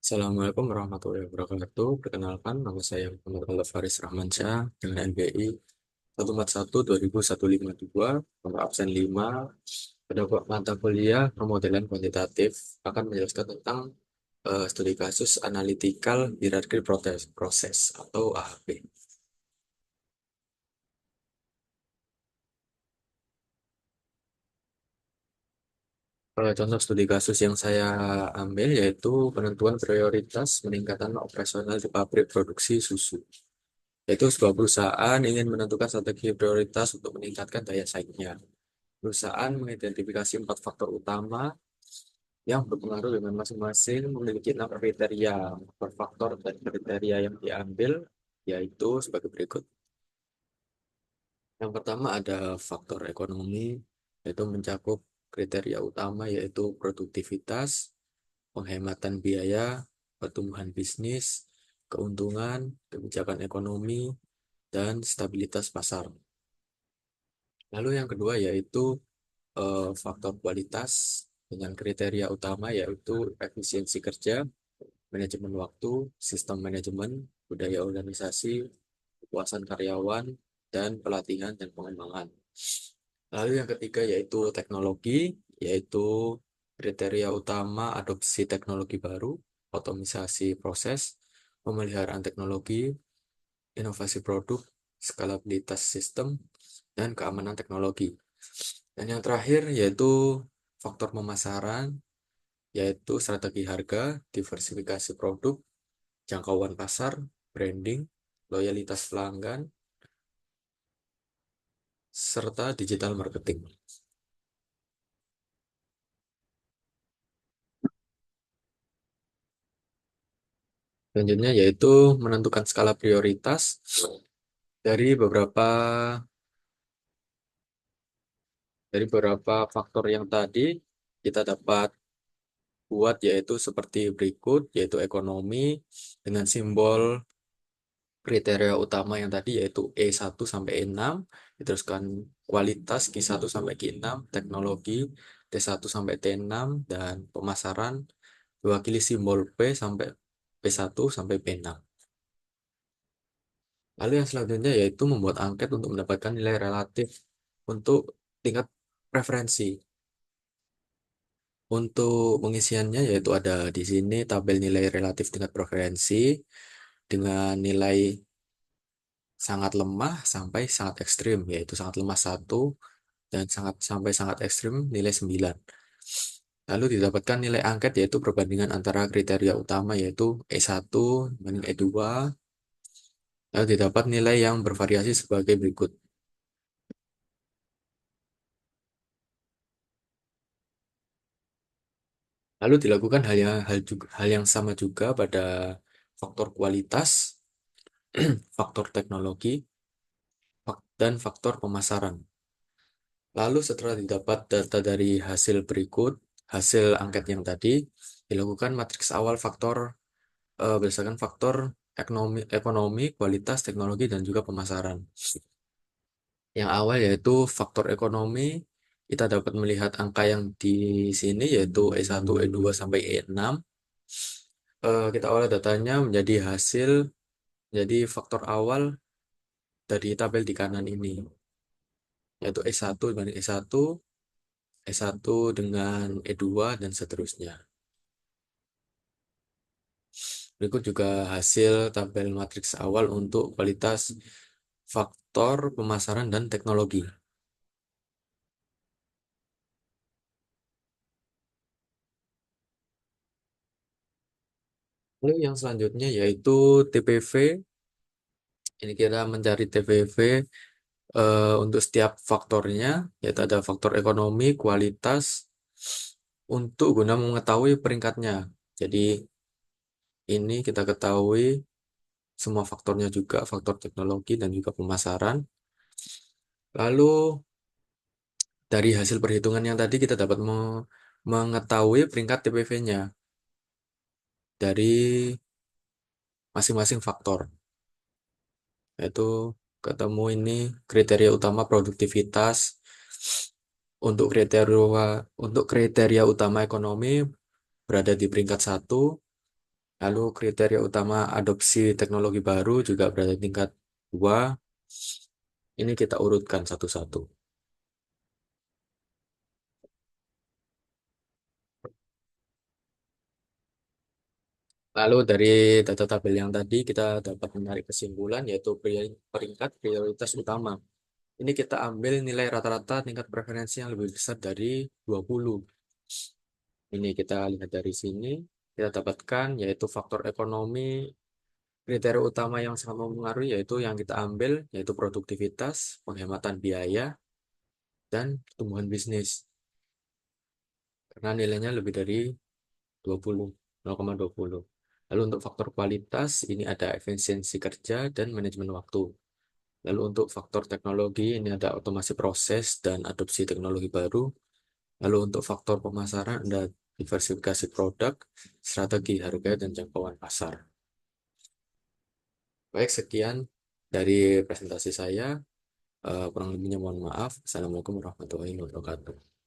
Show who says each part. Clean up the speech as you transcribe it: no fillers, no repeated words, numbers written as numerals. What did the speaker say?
Speaker 1: Assalamualaikum warahmatullahi wabarakatuh. Perkenalkan, nama saya Muhammad Alaf Faris Rahmansyah dengan NBI 141-2152, nomor absen 5. Pada mata kuliah pemodelan kuantitatif akan menjelaskan tentang studi kasus analytical hierarchy proses atau AHP. Contoh studi kasus yang saya ambil yaitu penentuan prioritas peningkatan operasional di pabrik produksi susu. Yaitu sebuah perusahaan ingin menentukan strategi prioritas untuk meningkatkan daya saingnya. Perusahaan mengidentifikasi 4 faktor utama yang berpengaruh dengan masing-masing memiliki 6 kriteria. Per faktor dan kriteria yang diambil yaitu sebagai berikut. Yang pertama ada faktor ekonomi, yaitu mencakup kriteria utama yaitu produktivitas, penghematan biaya, pertumbuhan bisnis, keuntungan, kebijakan ekonomi, dan stabilitas pasar. Lalu yang kedua yaitu faktor kualitas dengan kriteria utama yaitu efisiensi kerja, manajemen waktu, sistem manajemen, budaya organisasi, kepuasan karyawan, dan pelatihan dan pengembangan. Lalu yang ketiga yaitu teknologi, yaitu kriteria utama adopsi teknologi baru, otomisasi proses, pemeliharaan teknologi, inovasi produk, skalabilitas sistem, dan keamanan teknologi. Dan yang terakhir yaitu faktor pemasaran, yaitu strategi harga, diversifikasi produk, jangkauan pasar, branding, loyalitas pelanggan, serta digital marketing. Selanjutnya yaitu menentukan skala prioritas dari beberapa faktor yang tadi kita dapat buat yaitu seperti berikut, yaitu ekonomi dengan simbol kriteria utama yang tadi yaitu E1 sampai E6, diteruskan kualitas Q1 sampai Q6, teknologi T1 sampai T6, dan pemasaran diwakili simbol P sampai P1 sampai P6. Lalu yang selanjutnya yaitu membuat angket untuk mendapatkan nilai relatif untuk tingkat preferensi. Untuk pengisiannya yaitu ada di sini tabel nilai relatif tingkat preferensi dengan nilai sangat lemah sampai sangat ekstrim, yaitu sangat lemah 1 dan sangat ekstrim nilai 9. Lalu didapatkan nilai angket yaitu perbandingan antara kriteria utama yaitu E1 banding E2. Lalu didapat nilai yang bervariasi sebagai berikut. Lalu dilakukan hal yang sama juga pada faktor kualitas, faktor teknologi, dan faktor pemasaran. Lalu setelah didapat data dari hasil berikut, hasil angket yang tadi, dilakukan matriks awal berdasarkan faktor ekonomi, kualitas, teknologi, dan juga pemasaran. Yang awal yaitu faktor ekonomi, kita dapat melihat angka yang di sini yaitu E1, E2, sampai E6. Kita olah datanya jadi faktor awal dari tabel di kanan ini, yaitu E1 dibanding E1, E1 dengan E2, dan seterusnya. Berikut juga hasil tabel matriks awal untuk kualitas faktor pemasaran dan teknologi. Lalu yang selanjutnya yaitu TPV. Ini kita mencari TPV untuk setiap faktornya, yaitu ada faktor ekonomi, kualitas, untuk guna mengetahui peringkatnya. Jadi ini kita ketahui semua faktornya juga, faktor teknologi dan juga pemasaran. Lalu dari hasil perhitungan yang tadi kita dapat mengetahui peringkat TPV-nya dari masing-masing faktor. Yaitu ketemu ini kriteria utama produktivitas. Untuk kriteria utama ekonomi berada di peringkat 1, Lalu kriteria utama adopsi teknologi baru juga berada di tingkat 2. Ini kita urutkan satu-satu. Lalu dari data tabel yang tadi kita dapat menarik kesimpulan yaitu peringkat prioritas utama. Ini kita ambil nilai rata-rata tingkat preferensi yang lebih besar dari 20. Ini kita lihat dari sini, kita dapatkan yaitu faktor ekonomi, kriteria utama yang sangat mempengaruhi yaitu yang kita ambil yaitu produktivitas, penghematan biaya, dan pertumbuhan bisnis. Karena nilainya lebih dari 20, 0,20. Lalu untuk faktor kualitas, ini ada efisiensi kerja dan manajemen waktu. Lalu untuk faktor teknologi, ini ada otomasi proses dan adopsi teknologi baru. Lalu untuk faktor pemasaran, ada diversifikasi produk, strategi harga, dan jangkauan pasar. Baik, sekian dari presentasi saya. Kurang lebihnya mohon maaf. Assalamualaikum warahmatullahi wabarakatuh.